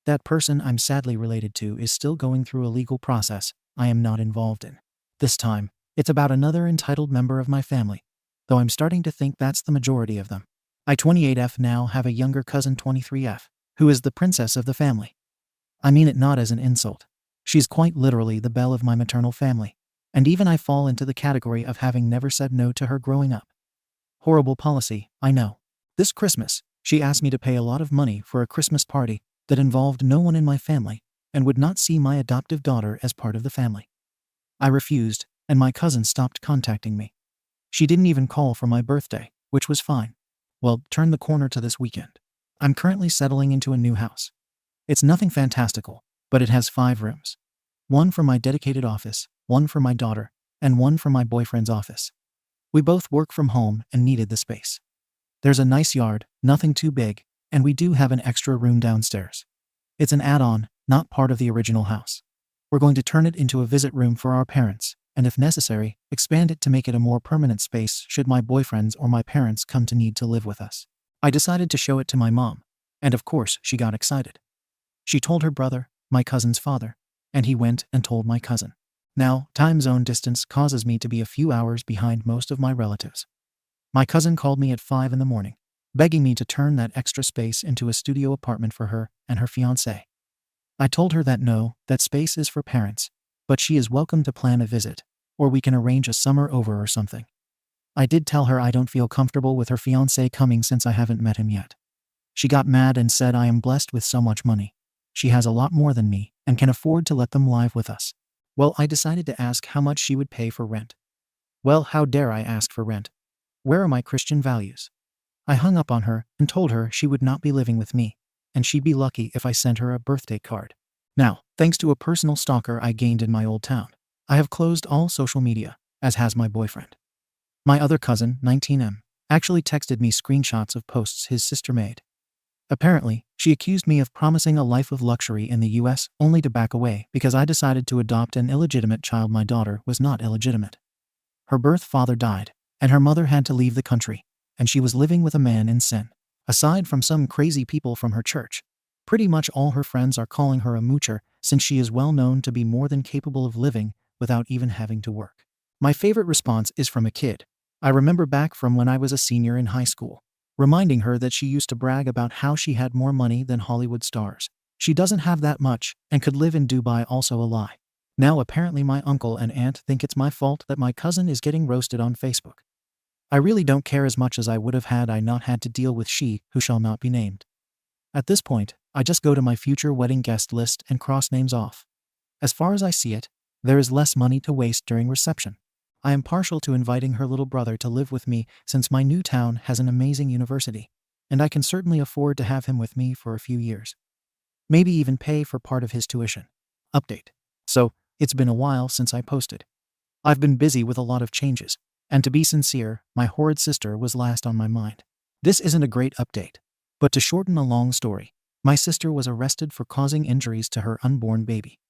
That person I'm sadly related to is still going through a legal process I am not involved in. This time, it's about another entitled member of my family, though I'm starting to think that's the majority of them. I 28F now have a younger cousin 23F, who is the princess of the family. I mean it not as an insult. She's quite literally the belle of my maternal family, and even I fall into the category of having never said no to her growing up. Horrible policy, I know. This Christmas, she asked me to pay a lot of money for a Christmas party that involved no one in my family and would not see my adoptive daughter as part of the family. I refused, and my cousin stopped contacting me. She didn't even call for my birthday, which was fine. Well, turn the corner to this weekend. I'm currently settling into a new house. It's nothing fantastical, but it has 5 rooms. 1 for my dedicated office, 1 for my daughter, and 1 for my boyfriend's office. We both work from home and needed the space. There's a nice yard, nothing too big, and we do have an extra room downstairs. It's an add-on, not part of the original house. We're going to turn it into a visit room for our parents, and if necessary, expand it to make it a more permanent space should my boyfriends or my parents come to need to live with us. I decided to show it to my mom, and of course she got excited. She told her brother, my cousin's father, and he went and told my cousin. Now, time zone distance causes me to be a few hours behind most of my relatives. My cousin called me at 5 in the morning, begging me to turn that extra space into a studio apartment for her and her fiancé. I told her that no, that space is for parents, but she is welcome to plan a visit, or we can arrange a summer over or something. I did tell her I don't feel comfortable with her fiancé coming since I haven't met him yet. She got mad and said I am blessed with so much money. She has a lot more than me and can afford to let them live with us. Well, I decided to ask how much she would pay for rent. Well, how dare I ask for rent? Where are my Christian values? I hung up on her and told her she would not be living with me, and she'd be lucky if I sent her a birthday card. Now, thanks to a personal stalker I gained in my old town, I have closed all social media, as has my boyfriend. My other cousin, 19M, actually texted me screenshots of posts his sister made. Apparently, she accused me of promising a life of luxury in the US only to back away because I decided to adopt an illegitimate child. My daughter was not illegitimate. Her birth father died, and her mother had to leave the country, and she was living with a man in sin. Aside from some crazy people from her church, pretty much all her friends are calling her a moocher since she is well known to be more than capable of living without even having to work. My favorite response is from a kid I remember back from when I was a senior in high school, reminding her that she used to brag about how she had more money than Hollywood stars. She doesn't have that much and could live in Dubai. Also a lie. Now apparently my uncle and aunt think it's my fault that my cousin is getting roasted on Facebook. I really don't care as much as I would have had I not had to deal with she who shall not be named. At this point, I just go to my future wedding guest list and cross names off. As far as I see it, there is less money to waste during reception. I am partial to inviting her little brother to live with me since my new town has an amazing university, and I can certainly afford to have him with me for a few years. Maybe even pay for part of his tuition. Update. So, it's been a while since I posted. I've been busy with a lot of changes, and to be sincere, my horrid sister was last on my mind. This isn't a great update, but to shorten a long story, my sister was arrested for causing injuries to her unborn baby.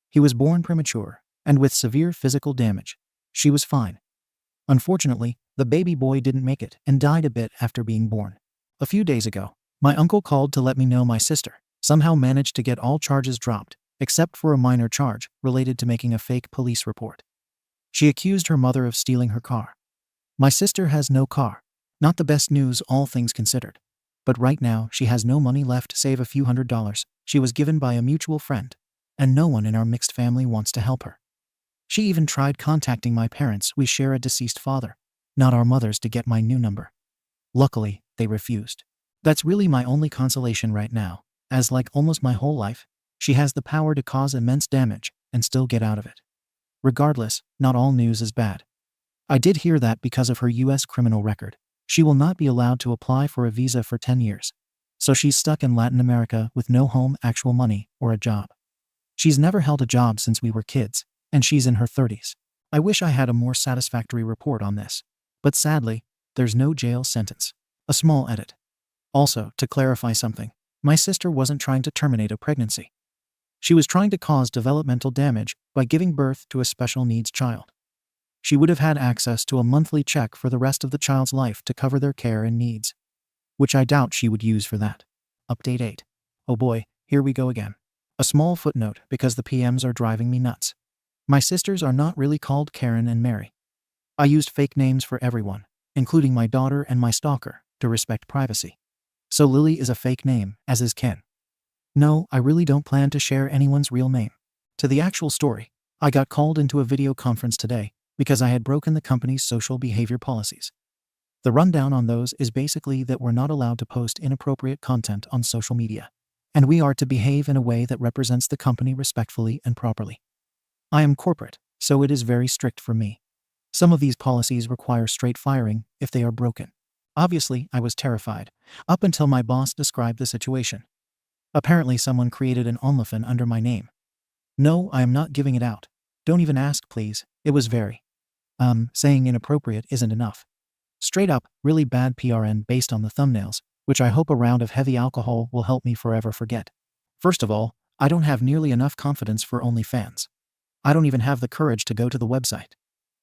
He was born premature, and with severe physical damage. She was fine. Unfortunately, the baby boy didn't make it and died a bit after being born. A few days ago, my uncle called to let me know my sister somehow managed to get all charges dropped, except for a minor charge related to making a fake police report. She accused her mother of stealing her car. My sister has no car. Not the best news, all things considered. But right now, she has no money left save a few $100s she was given by a mutual friend, and no one in our mixed family wants to help her. She even tried contacting my parents. We share a deceased father, not our mothers, to get my new number. Luckily, they refused. That's really my only consolation right now, as like almost my whole life, she has the power to cause immense damage and still get out of it. Regardless, not all news is bad. I did hear that because of her US criminal record, she will not be allowed to apply for a visa for 10 years. So she's stuck in Latin America with no home, actual money, or a job. She's never held a job since we were kids, and she's in her 30s. I wish I had a more satisfactory report on this, but sadly, there's no jail sentence. A small edit. Also, to clarify something, my sister wasn't trying to terminate a pregnancy. She was trying to cause developmental damage by giving birth to a special needs child. She would have had access to a monthly check for the rest of the child's life to cover their care and needs, which I doubt she would use for that. Update 8. Oh boy, here we go again. A small footnote because the PMs are driving me nuts. My sisters are not really called Karen and Mary. I used fake names for everyone, including my daughter and my stalker, to respect privacy. So Lily is a fake name, as is Ken. No, I really don't plan to share anyone's real name. To the actual story, I got called into a video conference today because I had broken the company's social behavior policies. The rundown on those is basically that we're not allowed to post inappropriate content on social media, and we are to behave in a way that represents the company respectfully and properly. I am corporate, so it is very strict for me. Some of these policies require straight firing if they are broken. Obviously, I was terrified, up until my boss described the situation. Apparently someone created an OnlyFans under my name. No, I am not giving it out. Don't even ask, please. It was very. Saying inappropriate isn't enough. Straight up, really bad PRN based on the thumbnails, which I hope a round of heavy alcohol will help me forever forget. First of all, I don't have nearly enough confidence for OnlyFans. I don't even have the courage to go to the website.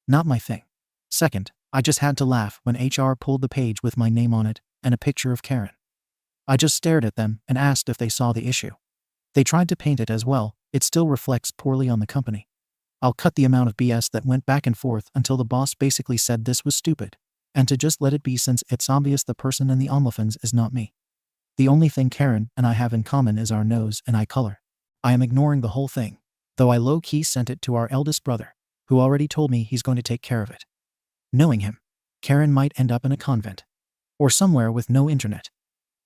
Not my thing. Second, I just had to laugh when HR pulled the page with my name on it and a picture of Karen. I just stared at them and asked if they saw the issue. They tried to paint it as well. It still reflects poorly on the company. I'll cut the amount of BS that went back and forth until the boss basically said this was stupid, and to just let it be since it's obvious the person in the OnlyFans is not me. The only thing Karen and I have in common is our nose and eye color. I am ignoring the whole thing, though I low-key sent it to our eldest brother, who already told me he's going to take care of it. Knowing him, Karen might end up in a convent, or somewhere with no internet.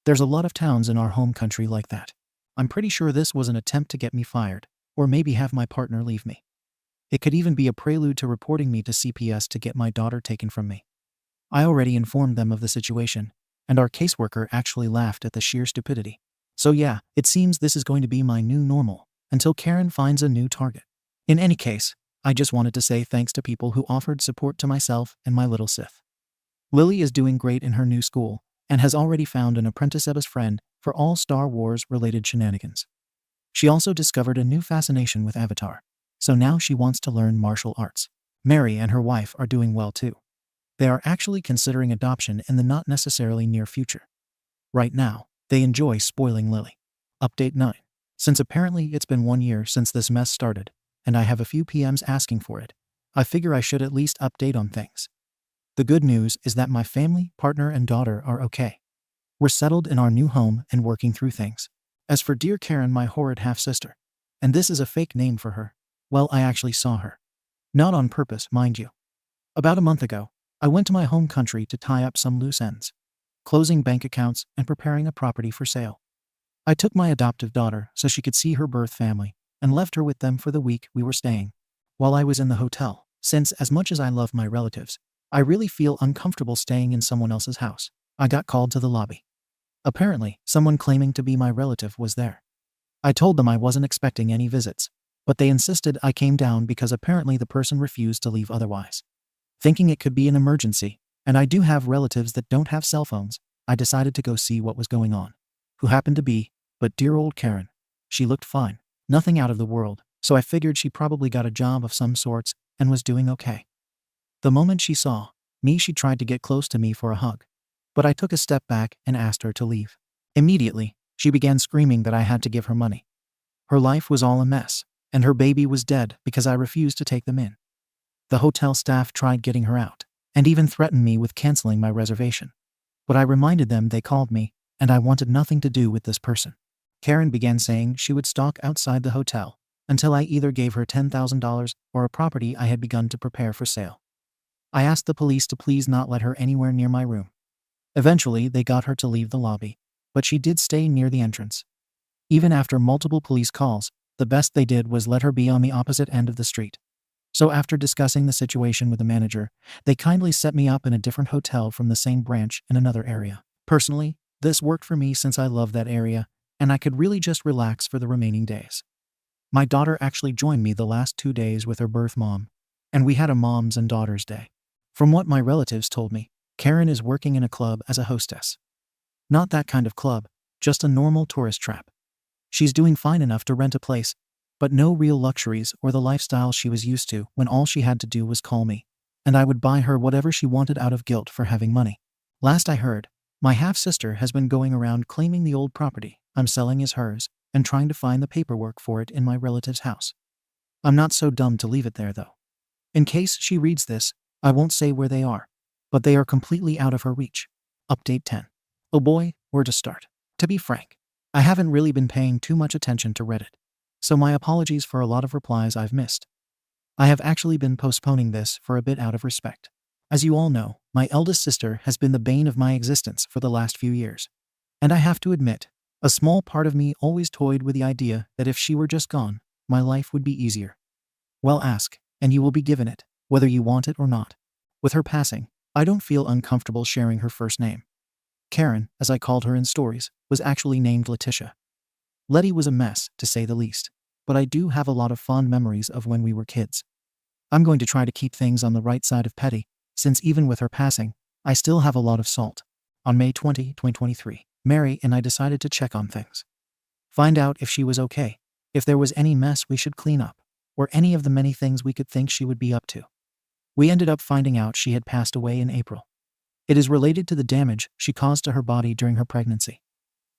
There's a lot of towns in our home country like that. I'm pretty sure this was an attempt to get me fired, or maybe have my partner leave me. It could even be a prelude to reporting me to CPS to get my daughter taken from me. I already informed them of the situation, and our caseworker actually laughed at the sheer stupidity. So yeah, it seems this is going to be my new normal, until Karen finds a new target. In any case, I just wanted to say thanks to people who offered support to myself and my little Sith. Lily is doing great in her new school, and has already found an apprentice as friend for all Star Wars-related shenanigans. She also discovered a new fascination with Avatar, so now she wants to learn martial arts. Mary and her wife are doing well too. They are actually considering adoption in the not necessarily near future. Right now, they enjoy spoiling Lily. Update 9. Since apparently it's been 1 year since this mess started, and I have a few PMs asking for it, I figure I should at least update on things. The good news is that my family, partner, and daughter are okay. We're settled in our new home and working through things. As for dear Karen, my horrid half-sister, and this is a fake name for her, well, I actually saw her. Not on purpose, mind you. About a month ago, I went to my home country to tie up some loose ends, closing bank accounts and preparing a property for sale. I took my adoptive daughter so she could see her birth family and left her with them for the week we were staying. While I was in the hotel, since as much as I love my relatives, I really feel uncomfortable staying in someone else's house, I got called to the lobby. Apparently, someone claiming to be my relative was there. I told them I wasn't expecting any visits, but they insisted I came down because apparently the person refused to leave otherwise. Thinking it could be an emergency, and I do have relatives that don't have cell phones, I decided to go see what was going on. Who happened to be, but dear old Karen. She looked fine, nothing out of the world, so I figured she probably got a job of some sorts and was doing okay. The moment she saw me, she tried to get close to me for a hug, but I took a step back and asked her to leave. Immediately, she began screaming that I had to give her money. Her life was all a mess, and her baby was dead because I refused to take them in. The hotel staff tried getting her out, and even threatened me with canceling my reservation. But I reminded them they called me, and I wanted nothing to do with this person. Karen began saying she would stalk outside the hotel until I either gave her $10,000 or a property I had begun to prepare for sale. I asked the police to please not let her anywhere near my room. Eventually, they got her to leave the lobby, but she did stay near the entrance. Even after multiple police calls, the best they did was let her be on the opposite end of the street. So after discussing the situation with the manager, they kindly set me up in a different hotel from the same branch in another area. Personally, this worked for me since I love that area, and I could really just relax for the remaining days. My daughter actually joined me the last 2 days with her birth mom, and we had a Moms and Daughters Day. From what my relatives told me, Karen is working in a club as a hostess. Not that kind of club, just a normal tourist trap. She's doing fine enough to rent a place, but no real luxuries or the lifestyle she was used to when all she had to do was call me, and I would buy her whatever she wanted out of guilt for having money. Last I heard, my half-sister has been going around claiming the old property I'm selling is hers and trying to find the paperwork for it in my relative's house. I'm not so dumb to leave it there though. In case she reads this, I won't say where they are, but they are completely out of her reach. Update 10. Oh boy, where to start? To be frank, I haven't really been paying too much attention to Reddit, so my apologies for a lot of replies I've missed. I have actually been postponing this for a bit out of respect. As you all know, my eldest sister has been the bane of my existence for the last few years. And I have to admit, a small part of me always toyed with the idea that if she were just gone, my life would be easier. Well, ask, and you will be given it, whether you want it or not. With her passing, I don't feel uncomfortable sharing her first name. Karen, as I called her in stories, was actually named Letitia. Letty was a mess, to say the least, but I do have a lot of fond memories of when we were kids. I'm going to try to keep things on the right side of petty, since even with her passing, I still have a lot of salt. On May 20, 2023, Mary and I decided to check on things. Find out if she was okay, if there was any mess we should clean up, or any of the many things we could think she would be up to. We ended up finding out she had passed away in April. It is related to the damage she caused to her body during her pregnancy.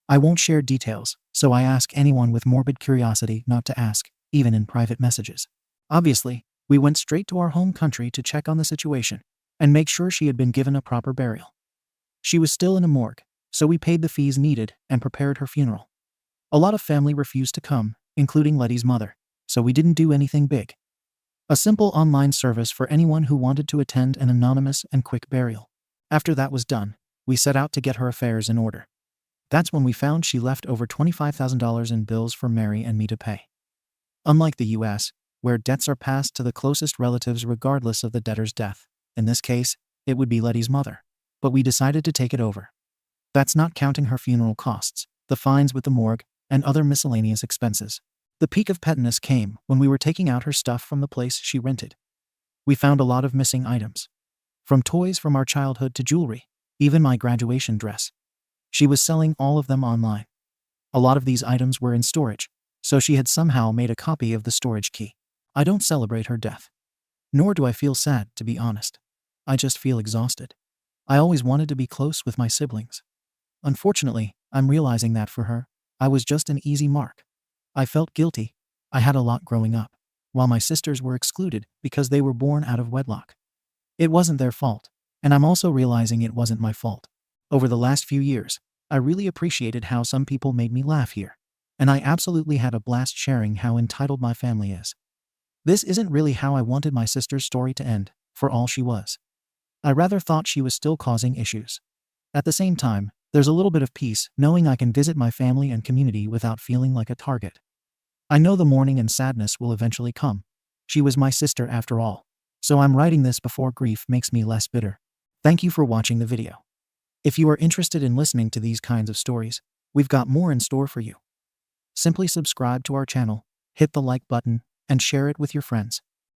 I won't share details, so I ask anyone with morbid curiosity not to ask, even in private messages. Obviously, we went straight to our home country to check on the situation and make sure she had been given a proper burial. She was still in a morgue, so we paid the fees needed and prepared her funeral. A lot of family refused to come, including Letty's mother, so we didn't do anything big. A simple online service for anyone who wanted to attend an anonymous and quick burial. After that was done, we set out to get her affairs in order. That's when we found she left over $25,000 in bills for Mary and me to pay. Unlike the US, where debts are passed to the closest relatives regardless of the debtor's death, in this case, it would be Letty's mother. But we decided to take it over. That's not counting her funeral costs, the fines with the morgue, and other miscellaneous expenses. The peak of pettiness came when we were taking out her stuff from the place she rented. We found a lot of missing items. From toys from our childhood to jewelry, even my graduation dress. She was selling all of them online. A lot of these items were in storage, so she had somehow made a copy of the storage key. I don't celebrate her death. Nor do I feel sad, to be honest. I just feel exhausted. I always wanted to be close with my siblings. Unfortunately, I'm realizing that for her, I was just an easy mark. I felt guilty. I had a lot growing up, while my sisters were excluded because they were born out of wedlock. It wasn't their fault, and I'm also realizing it wasn't my fault. Over the last few years, I really appreciated how some people made me laugh here, and I absolutely had a blast sharing how entitled my family is. This isn't really how I wanted my sister's story to end, for all she was. I rather thought she was still causing issues. At the same time, there's a little bit of peace knowing I can visit my family and community without feeling like a target. I know the mourning and sadness will eventually come. She was my sister after all, so I'm writing this before grief makes me less bitter. Thank you for watching the video. If you are interested in listening to these kinds of stories, we've got more in store for you. Simply subscribe to our channel, hit the like button, and share it with your friends.